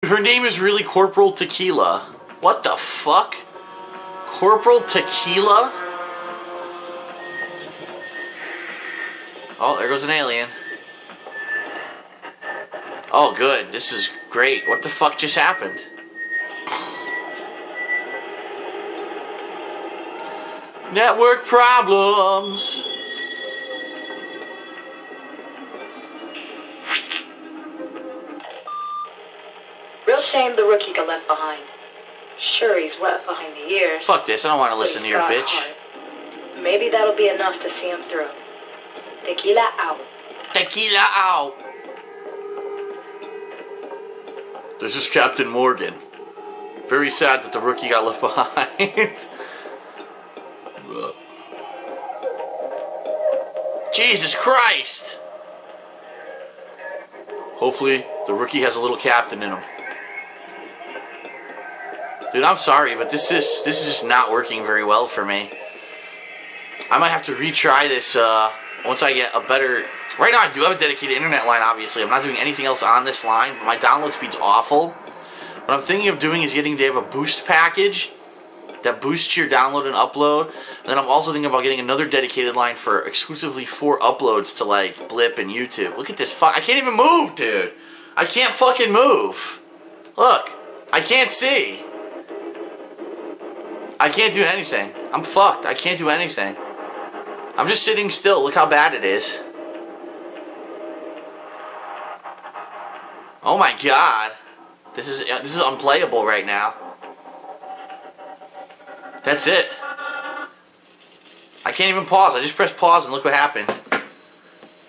Her name is really Corporal Tequila. What the fuck? Corporal Tequila? Oh, there goes an alien. Oh, good. This is great. What the fuck just happened? Network problems. Real shame the rookie got left behind. Sure, he's wet behind the ears. Fuck this. I don't want to listen to your bitch. Heart. Maybe that'll be enough to see him through. Tequila out. Tequila out. This is Captain Morgan. Very sad that the rookie got left behind. Jesus Christ! Hopefully, the rookie has a little captain in him. Dude, I'm sorry, but this is just not working very well for me. I might have to retry this once I get a better... Right now, I do have a dedicated internet line, obviously. I'm not doing anything else on this line, but my download speed's awful. What I'm thinking of doing is they have a boost package that boosts your download and upload. And then I'm also thinking about getting another dedicated line for exclusively for uploads to like Blip and YouTube. Look at this. I can't even move, dude. I can't fucking move. Look. I can't see. I can't do anything. I'm fucked. I can't do anything. I'm just sitting still. Look how bad it is. Oh my god. This is unplayable right now. That's it. I can't even pause. I just pressed pause and look what happened.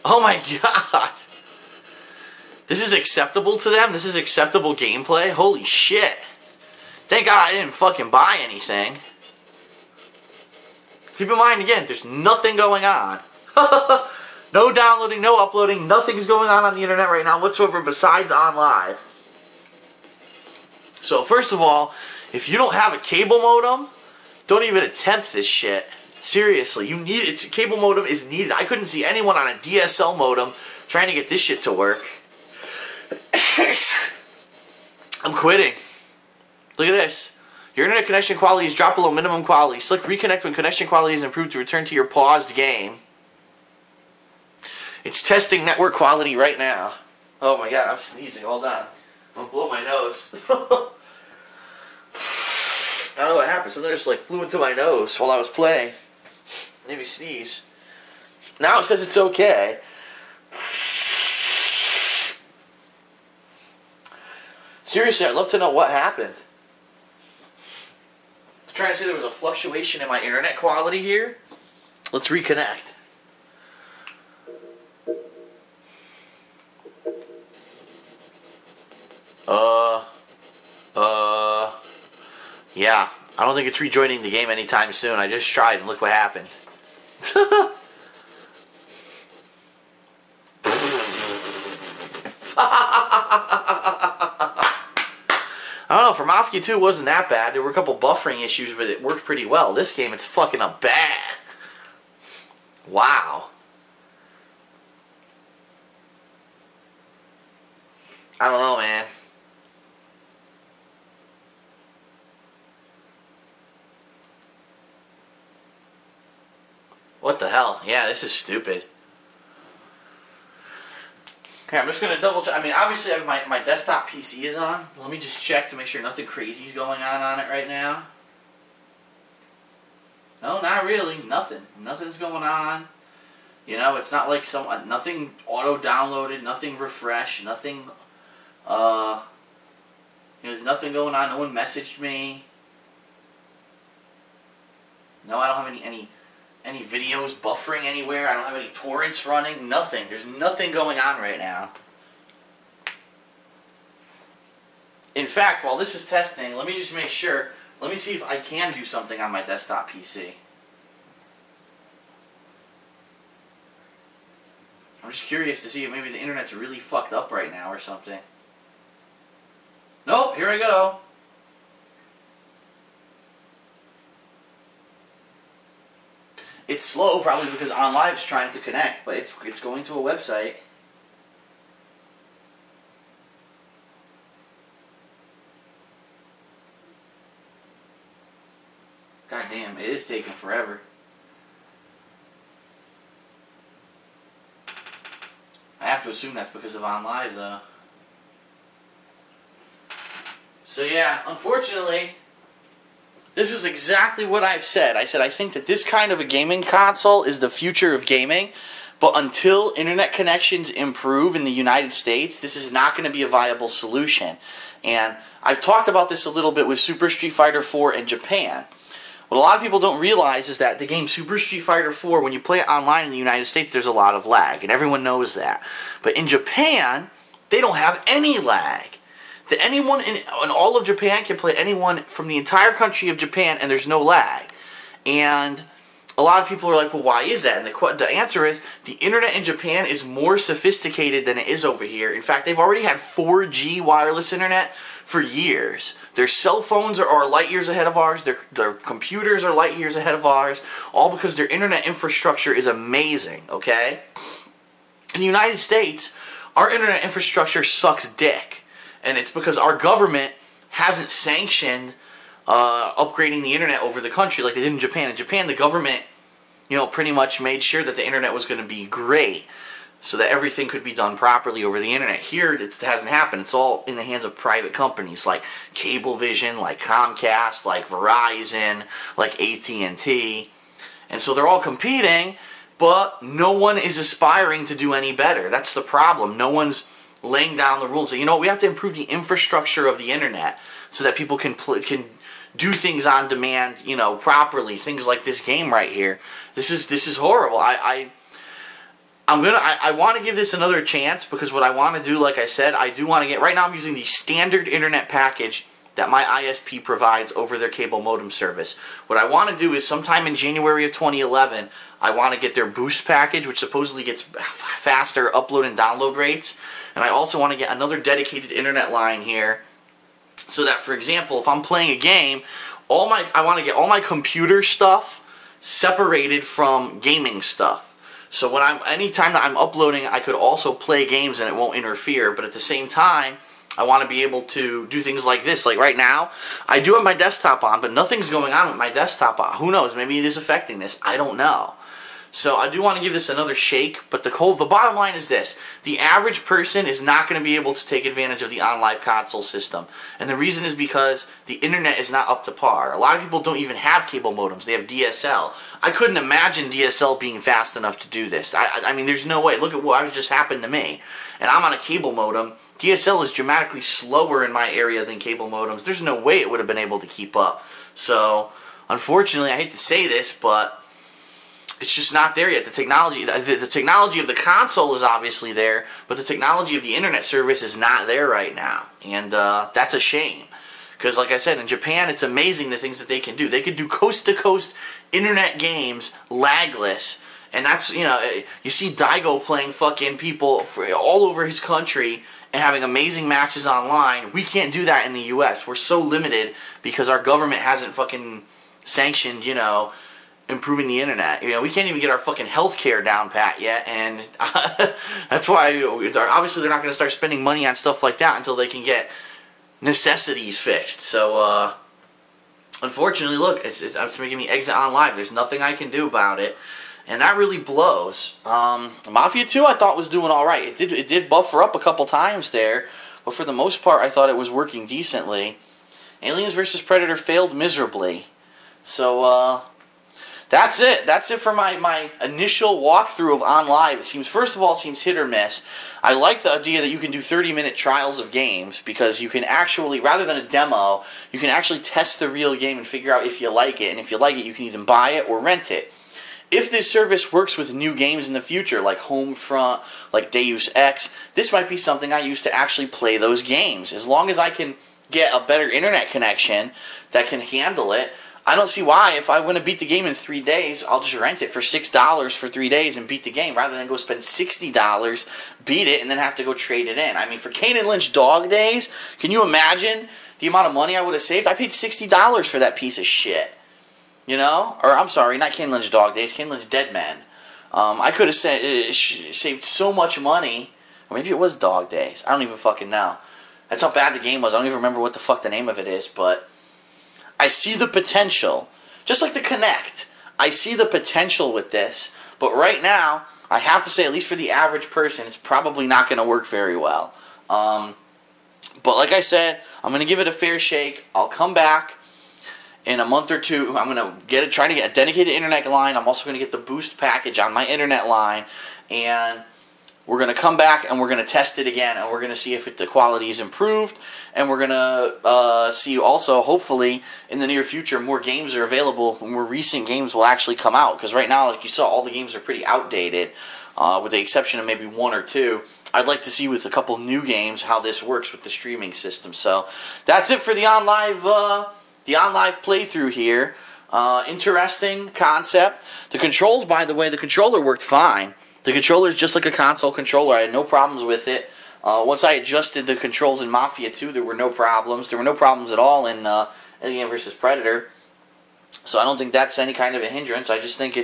Oh my god. This is acceptable to them? This is acceptable gameplay? Holy shit. Thank God I didn't fucking buy anything. Keep in mind, again, there's nothing going on. No downloading, no uploading, nothing's going on the internet right now whatsoever besides OnLive. So first of all, if you don't have a cable modem, don't even attempt this shit. Seriously, you need it. Cable modem is needed. I couldn't see anyone on a DSL modem trying to get this shit to work. I'm quitting. Look at this. Your internet connection quality is dropped below minimum quality. Select reconnect when connection quality is improved to return to your paused game. It's testing network quality right now. Oh my god, I'm sneezing. Hold on. I'm gonna blow my nose. I don't know what happened. Something just like flew into my nose while I was playing. Maybe sneeze. Now it says it's okay. Seriously, I'd love to know what happened. I'm trying to say there was a fluctuation in my internet quality here. Let's reconnect. Yeah, I don't think it's rejoining the game anytime soon. I just tried and look what happened. I don't know, for Mafia 2 it wasn't that bad. There were a couple buffering issues, but it worked pretty well. This game, it's fucking up bad. Wow. I don't know, man. What the hell? Yeah, this is stupid. Okay, I'm just going to double check. I mean, obviously I have my desktop PC is on. Let me just check to make sure nothing crazy is going on it right now. No, not really. Nothing. Nothing's going on. You know, it's not like nothing auto-downloaded, nothing refreshed, nothing, there's nothing going on. No one messaged me. No, I don't have any videos buffering anywhere. I don't have any torrents running. Nothing. There's nothing going on right now. In fact, while this is testing, let me just make sure. Let me see if I can do something on my desktop PC. I'm just curious to see if maybe the internet's really fucked up right now or something. Nope, here I go. It's slow, probably because OnLive's trying to connect, but it's going to a website. God damn, it is taking forever. I have to assume that's because of OnLive, though. So yeah, unfortunately, this is exactly what I've said. I said I think that this kind of a gaming console is the future of gaming, but until internet connections improve in the United States, this is not going to be a viable solution. And I've talked about this a little bit with Super Street Fighter 4 in Japan. What a lot of people don't realize is that the game Super Street Fighter 4, when you play it online in the United States, there's a lot of lag, and everyone knows that. But in Japan, they don't have any lag. That anyone in all of Japan can play anyone from the entire country of Japan, and there's no lag. And a lot of people are like, well, why is that? And the answer is, the internet in Japan is more sophisticated than it is over here. In fact, they've already had 4G wireless internet for years. Their cell phones are light years ahead of ours. Their computers are light years ahead of ours. All because their internet infrastructure is amazing, okay? In the United States, our internet infrastructure sucks dick. And it's because our government hasn't sanctioned upgrading the internet over the country like they did in Japan. In Japan, the government, pretty much made sure that the internet was going to be great so that everything could be done properly over the internet. Here, it hasn't happened. It's all in the hands of private companies like Cablevision, like Comcast, like Verizon, like AT&T. And so they're all competing, but no one is aspiring to do any better. That's the problem. No one's laying down the rules. So, we have to improve the infrastructure of the internet so that people can do things on demand, properly. Things like this game right here. This is horrible. I want to give this another chance because what I want to do, like I said, I do want to get. Right now, I'm using the standard internet package that my ISP provides over their cable modem service. What I want to do is sometime in January of 2011, I want to get their boost package, which supposedly gets faster upload and download rates. And I also want to get another dedicated internet line here so that, for example, if I'm playing a game, I want to get all my computer stuff separated from gaming stuff. So anytime that I'm uploading, I could also play games and it won't interfere. But at the same time, I want to be able to do things like this. Like right now, I do have my desktop on, but nothing's going on with my desktop on. Who knows? Maybe it is affecting this. I don't know. So I do want to give this another shake, but the bottom line is this. The average person is not going to be able to take advantage of the OnLive console system. And the reason is because the internet is not up to par. A lot of people don't even have cable modems. They have DSL. I couldn't imagine DSL being fast enough to do this. I mean, there's no way. Look at what just happened to me. And I'm on a cable modem. DSL is dramatically slower in my area than cable modems. There's no way it would have been able to keep up. So, unfortunately, I hate to say this, but it's just not there yet. The technology of the console is obviously there, but the technology of the internet service is not there right now. And that's a shame. Because like I said, in Japan, it's amazing the things that they can do. They can do coast-to-coast internet games lagless. And that's, you see Daigo playing fucking people all over his country and having amazing matches online. We can't do that in the U.S. We're so limited because our government hasn't fucking sanctioned, improving the internet. We can't even get our fucking healthcare down pat yet, and that's why obviously they're not going to start spending money on stuff like that until they can get necessities fixed. So, unfortunately, look, it's making me exit OnLive. There's nothing I can do about it, and that really blows. Mafia 2 I thought was doing all right. It did buffer up a couple times there, but for the most part, I thought it was working decently. Aliens vs. Predator failed miserably. So, that's it. That's it for my initial walkthrough of OnLive. First of all, it seems hit or miss. I like the idea that you can do 30-minute trials of games because you can actually, rather than a demo, you can actually test the real game and figure out if you like it. And if you like it, you can either buy it or rent it. If this service works with new games in the future, like Homefront, like Deus Ex, this might be something I use to actually play those games. As long as I can get a better internet connection that can handle it, I don't see why, if I want to beat the game in 3 days, I'll just rent it for $6 for 3 days and beat the game, rather than go spend $60, beat it, and then have to go trade it in. I mean, for Kane and Lynch Dog Days, can you imagine the amount of money I would have saved? I paid $60 for that piece of shit. Or, I'm sorry, not Kane and Lynch Dog Days, Kane and Lynch Dead Men. I could have saved so much money, or maybe it was Dog Days. I don't even fucking know. That's how bad the game was. I don't even remember what the fuck the name of it is, but I see the potential just like the Kinect. I see the potential with this, but right now, I have to say, at least for the average person, it's probably not going to work very well. But like I said, I'm going to give it a fair shake. I'll come back in a month or two. I'm going to try to get a dedicated internet line. I'm also going to get the boost package on my internet line, and we're going to come back and we're going to test it again, and we're going to see if the quality is improved, and we're going to see also, hopefully, in the near future, more games are available, more recent games will actually come out, because right now, like you saw, all the games are pretty outdated, with the exception of maybe one or two. I'd like to see with a couple new games how this works with the streaming system. So that's it for the OnLive playthrough here. Interesting concept. The controls, by the way, the controller worked fine. The controller is just like a console controller. I had no problems with it. Once I adjusted the controls in Mafia 2, there were no problems. There were no problems at all in Alien vs. Predator. So I don't think that's any kind of a hindrance. I just think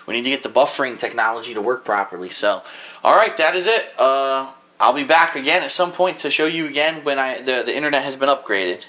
we need to get the buffering technology to work properly. So, alright, that is it. I'll be back again at some point to show you again when the internet has been upgraded.